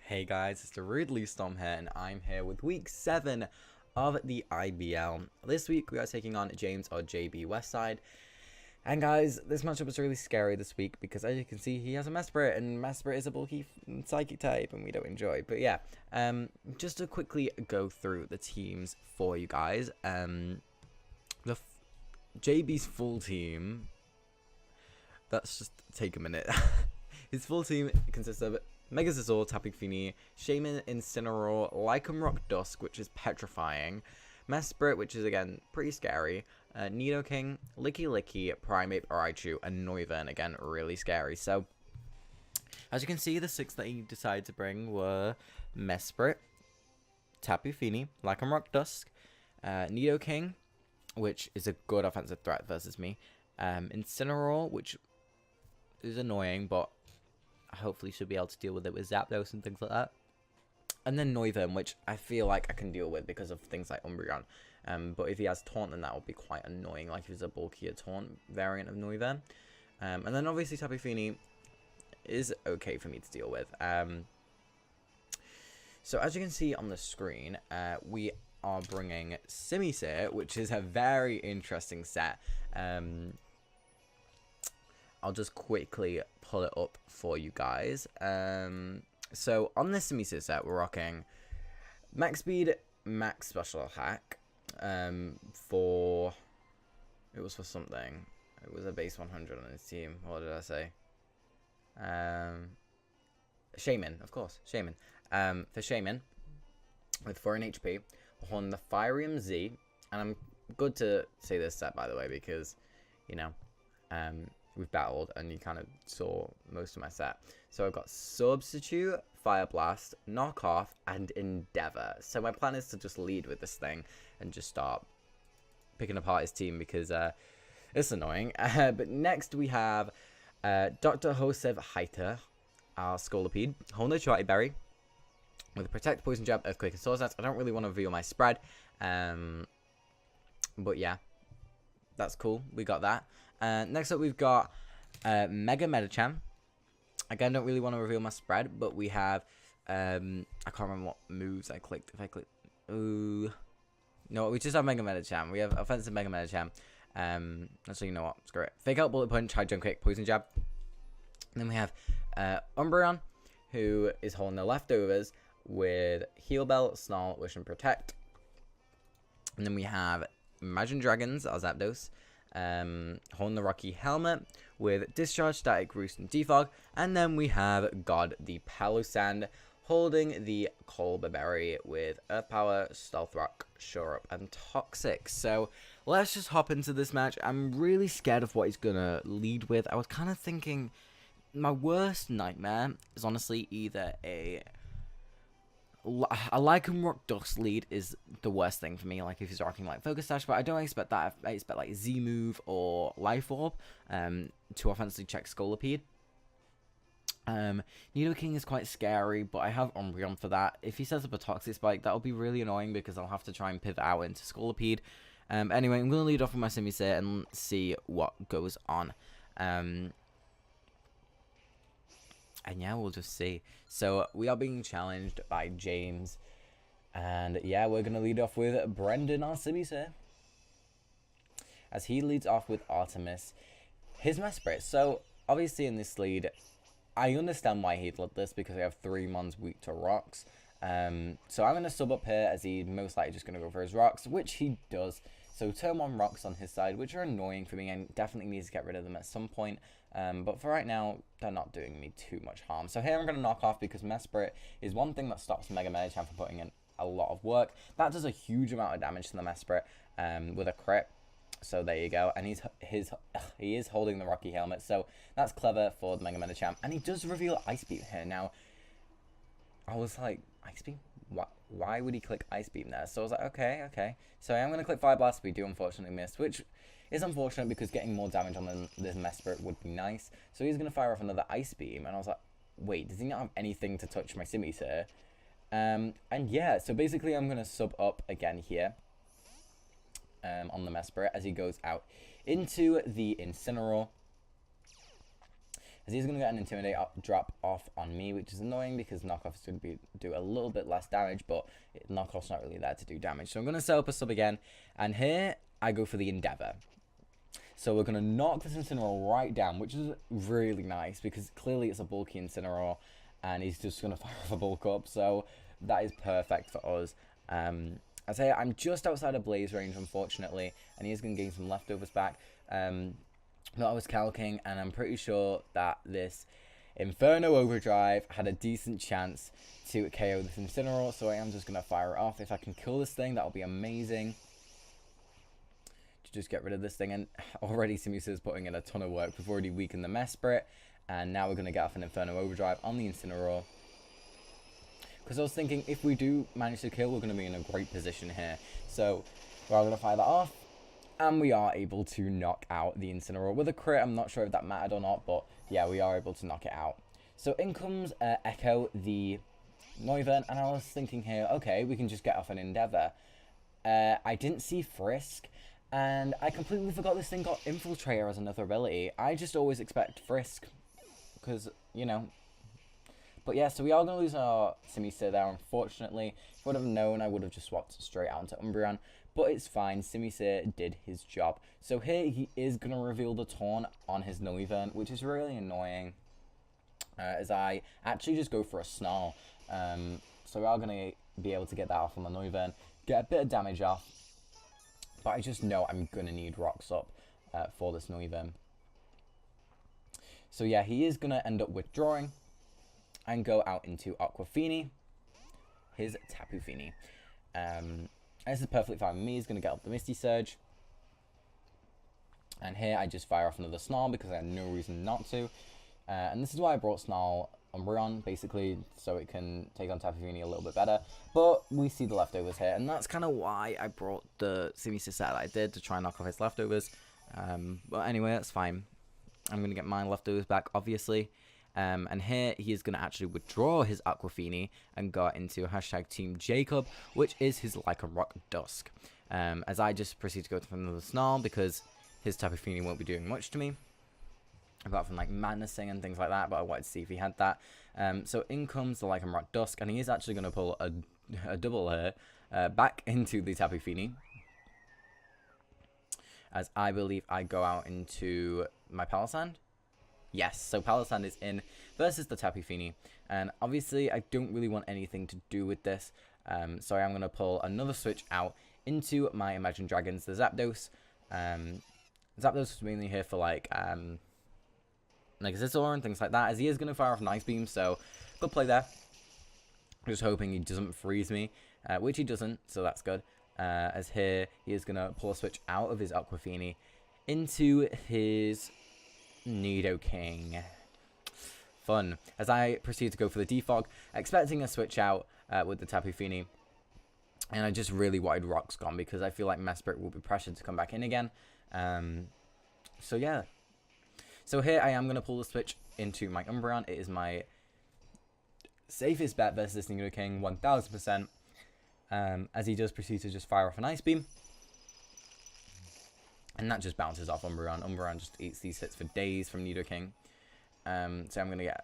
Hey guys, it's DarudeLeafStorm here, and I'm here with week 7 of the IBL. This week we are taking on James or JB Westside. And guys, this matchup is really scary this week because as you can see, he has a Mesprit, and Mesprit is a bulky psychic type, and we don't enjoy. But yeah, just to quickly go through the teams for you guys. JB's full team. Let's just take a minute. His full team consists of Megazazor, Tapu Fini, Shaman, Incineroar, Lycanroc Dusk, which is petrifying, Mesprit, which is again pretty scary, Nidoking, Licky, Primeape, Raichu, and Noivern, again really scary. So, as you can see, the 6 that he decided to bring were Mesprit, Tapu Fini, Lycanroc Dusk, Nidoking, which is a good offensive threat versus me, Incineroar, which is annoying, but hopefully should be able to deal with it with Zapdos and things like that. And then Noivern, which I feel like I can deal with because of things like Umbreon. But if he has Taunt, then that would be quite annoying, like if it's a bulkier Taunt variant of Noivern. And then obviously Tapu Fini is okay for me to deal with. So as you can see on the screen, we are bringing Simisear, which is a very interesting set. I'll just quickly pull it up for you guys. So on this Simisear set, we're rocking max speed, max special attack. For it was for something. It was a base 100 on his team. What did I say? Shaman, of course, Shaman. For Shaman, with 4 in HP, we're on the Firium Z, and I'm good to say this set by the way because, you know, we've battled and you kind of saw most of my set. So I've got Substitute, Fire Blast, Knock Off, and Endeavor. So my plan is to just lead with this thing and just start picking apart his team because it's annoying. But next we have Dr. Joseph Heiter, our Scolipede, Hondo Charty Berry, with a Protect, Poison Jab, Earthquake, and Swords Dance. I don't really want to reveal my spread, but yeah, that's cool. We got that. Next up, we've got Mega Medicham. Again, don't really want to reveal my spread, but we have I can't remember what moves I clicked. If I click, ooh, no, we just have Mega Medicham. We have offensive Mega Medicham. Actually, you know what? Screw it. Fake Out, Bullet Punch, High Jump Kick, Poison Jab. And then we have Umbreon, who is holding the leftovers with Heal Bell, Snarl, Wish, and Protect. And then we have Imagine Dragons, our Zapdos. Holding the Rocky Helmet with Discharge, Static, Roost, and Defog. And then we have God the Palossand holding the Colbur Berry with Earth Power, Stealth Rock, Shore Up, and Toxic. So let's just hop into this match. I'm really scared of what he's gonna lead with. I was kind of thinking my worst nightmare is honestly either a Lycanroc Dusk lead is the worst thing for me, like if he's rocking like Focus Sash, but I don't expect that. I expect like Z-Move or Life Orb to offensively check Scolipede. Nidoking is quite scary, but I have Umbreon for that. If he sets up a Toxic Spike, that'll be really annoying because I'll have to try and pivot out into Scolipede. Anyway, I'm going to lead off with my Simisear and see what goes on. And yeah, we'll just see. So we are being challenged by James. And yeah, we're going to lead off with Brendan, our Simisear, as he leads off with Artemis, his Mesprit. So obviously in this lead, I understand why he'd led this because I have 3 mons weak to rocks. So I'm going to sub up here as he's most likely just going to go for his rocks, which he does. So turn 1 rocks on his side, which are annoying for me and definitely needs to get rid of them at some point. But for right now, they're not doing me too much harm. So here I'm going to knock off because Mesprit is one thing that stops Mega Medicham from putting in a lot of work. That does a huge amount of damage to the Mesprit with a crit. So there you go. And he is holding the Rocky Helmet. So that's clever for the Mega Medicham. And he does reveal Ice Beam here. Now, I was like, Ice Beam? Why would he click Ice Beam there? So I was like, okay. So I am going to click Fire Blast. We do unfortunately miss, which is unfortunate because getting more damage on this Mesprit would be nice. So he's going to fire off another Ice Beam. And I was like, wait, does he not have anything to touch my Simisear? And yeah, so basically I'm going to sub up again here on the Mesprit as he goes out into the Incineroar. as he's going to get an Intimidate drop off on me, which is annoying because knockoff is going to do a little bit less damage, but knockoff's not really there to do damage. So I'm going to set up a sub again, and here I go for the Endeavor. So we're going to knock this Incineroar right down, which is really nice because clearly it's a bulky Incineroar, and he's just going to fire off a bulk up, so that is perfect for us. I say I'm just outside of Blaze range, unfortunately, and he is going to gain some leftovers back. But I was calcing, and I'm pretty sure that this Inferno Overdrive had a decent chance to KO this Incineroar, so I am just going to fire it off. If I can kill this thing, that'll be amazing. To just get rid of this thing, and already Simuse is putting in a ton of work. We've already weakened the Mesprit, and now we're going to get off an Inferno Overdrive on the Incineroar. Because I was thinking, if we do manage to kill, we're going to be in a great position here. So we're going to fire that off, and we are able to knock out the Incineroar with a crit. I'm not sure if that mattered or not, but yeah, we are able to knock it out. So in comes Echo, the Noivern, and I was thinking here, okay, we can just get off an Endeavor. I didn't see Frisk, and I completely forgot this thing got Infiltrator as another ability. I just always expect Frisk, because, you know. But yeah, so we are going to lose our Simisa there, unfortunately. If I would have known, I would have just swapped straight out into Umbreon. But it's fine, Simisa did his job. So here he is going to reveal the Taunt on his Noivern, which is really annoying. As I actually just go for a Snarl. So we are going to be able to get that off on the Noivern, get a bit of damage off. But I just know I'm going to need Rocks up for this Noivern. So yeah, he is going to end up withdrawing and go out into Aquafini, his Tapu Fini. This is perfectly fine with me. He's going to get up the Misty Surge. And here I just fire off another Snarl because I had no reason not to. And this is why I brought Snarl Umbreon, basically, so it can take on Tapu Fini a little bit better. But we see the leftovers here, and that's kind of why I brought the Simisa set that I did, to try and knock off his leftovers. But anyway, that's fine. I'm going to get my leftovers back, obviously. And here he is going to actually withdraw his Aquafini and go into hashtag Team Jacob, which is his Lycanroc Dusk. As I just proceed to go for another Snarl because his Tapu Fini won't be doing much to me, apart from like Madnessing and things like that, but I wanted to see if he had that. So in comes the Lycanroc Dusk, and he is actually going to pull a double here back into the Tapu Fini. As I believe I go out into my Palossand. Yes, so Palossand is in versus the Tapu Fini, and obviously I don't really want anything to do with this, so I'm going to pull another switch out into my Imagine Dragons, the Zapdos. Zapdos is mainly here for like Scizor and things like that, as he is going to fire off an Ice Beam, so good play there. Just hoping he doesn't freeze me, which he doesn't, so that's good. As here he is going to pull a switch out of his Aquafini into his Nidoking. Fun. As I proceed to go for the Defog, expecting a switch out with the Tapu Fini. And I just really wanted Rocks gone because I feel like Mesprit will be pressured to come back in again. So yeah. So here I am going to pull the switch into my Umbreon. It is my safest bet versus this Nidoking, 1000%. As he does proceed to just fire off an Ice Beam. And that just bounces off Umbreon. Umbreon just eats these hits for days from Nidoking. So I'm going to get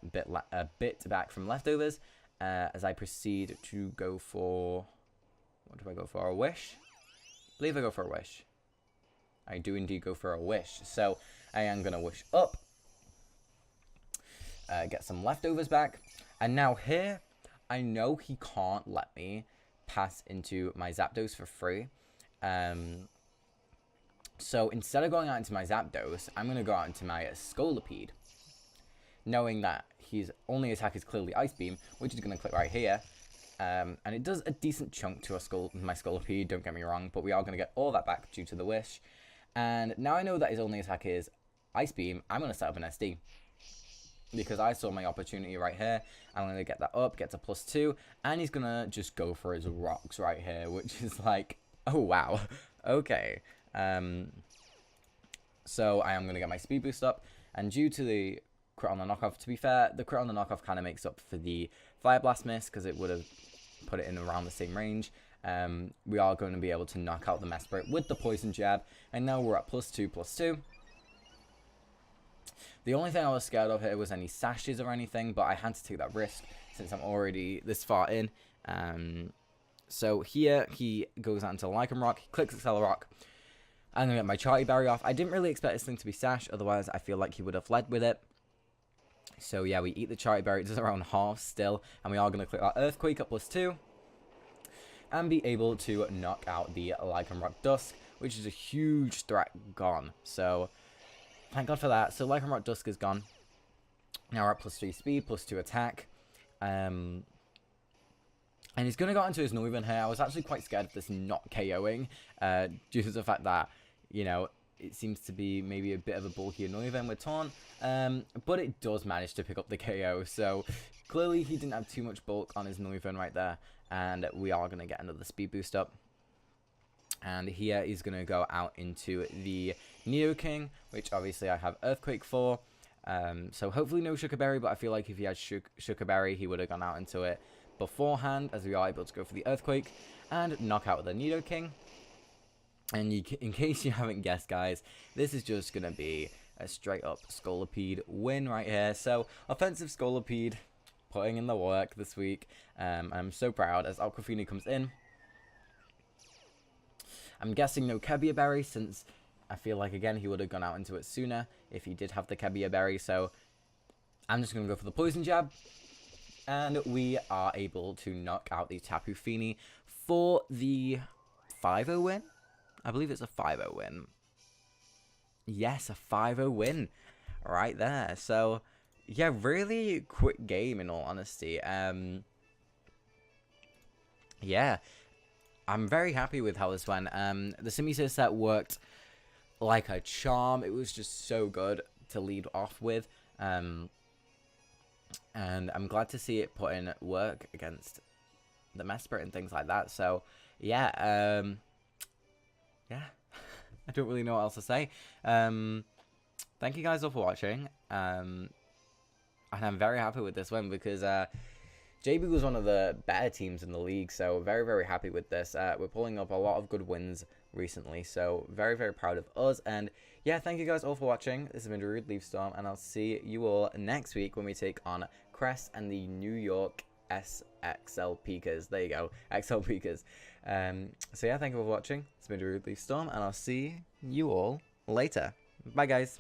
a bit back from leftovers as I proceed to go for... What do I go for? A Wish? I believe I go for a Wish. I do indeed go for a Wish. So I am going to Wish up. Get some leftovers back. And now here, I know he can't let me pass into my Zapdos for free. So instead of going out into my Zapdos, I'm going to go out into my Scolipede. Knowing that his only attack is clearly Ice Beam, which is going to click right here. And it does a decent chunk to my Scolipede, don't get me wrong, but we are going to get all that back due to the Wish. And now I know that his only attack is Ice Beam, I'm going to set up an SD. Because I saw my opportunity right here. I'm going to get that up, get to +2, and he's going to just go for his Rocks right here, which is like, oh wow, okay. So I am going to get my speed boost up, and due to the crit on the knockoff, to be fair, the crit on the knockoff kind of makes up for the Fire Blast miss, because it would have put it in around the same range. We are going to be able to knock out the Mesprit with the Poison Jab, and now we're at +2/+2. The only thing I was scared of here was any sashes or anything, but I had to take that risk since I'm already this far in. So here he goes out into Lycan Rock, he clicks Accel Rock. I'm going to get my Charty Berry off. I didn't really expect this thing to be sash, otherwise I feel like he would have led with it. So yeah, we eat the Charty Berry, it does around half still, and we are going to click our Earthquake at +2. And be able to knock out the Lycan Rock Dusk, which is a huge threat gone. So, thank God for that. So, Lycan Rock Dusk is gone. Now we're at +3 speed, +2 attack. And he's going to go into his Noivern here. I was actually quite scared of this not KOing, due to the fact that, you know, it seems to be maybe a bit of a bulkier Noivern with Taunt. But it does manage to pick up the KO. So, clearly he didn't have too much bulk on his Noivern right there. And we are going to get another speed boost up. And here he's going to go out into the Nidoking, which obviously I have Earthquake for. So hopefully no Sugar Berry, but I feel like if he had Sugar Berry, he would have gone out into it beforehand, as we are able to go for the Earthquake and knock out the Nidoking. And in case you haven't guessed, guys, this is just going to be a straight up Scolipede win right here. So offensive Scolipede, putting in the work this week. I'm so proud as Aquafina comes in. I'm guessing no Kebia Berry, since I feel like, again, he would have gone out into it sooner if he did have the Kebia Berry. So I'm just going to go for the Poison Jab. And we are able to knock out the Tapu Fini for the 5-0 win. I believe it's a 5-0 win. Yes, a 5-0 win right there. So yeah, really quick game in all honesty. Yeah, I'm very happy with how this went. The Simiso set worked like a charm. It was just so good to lead off with. And I'm glad to see it put in work against the Mesprit and things like that. So yeah, yeah, I don't really know what else to say. Thank you guys all for watching. And I'm very happy with this win because JB was one of the better teams in the league, so very, very happy with this. We're pulling up a lot of good wins recently, so very, very proud of us. And yeah, thank you guys all for watching. This has been DarudeLeafStorm, and I'll see you all next week when we take on Crest and the New York SXL Peakers. There you go, XL Peakers. So yeah, thank you all for watching. It's been DarudeLeafStorm, and I'll see you all later. Bye, guys.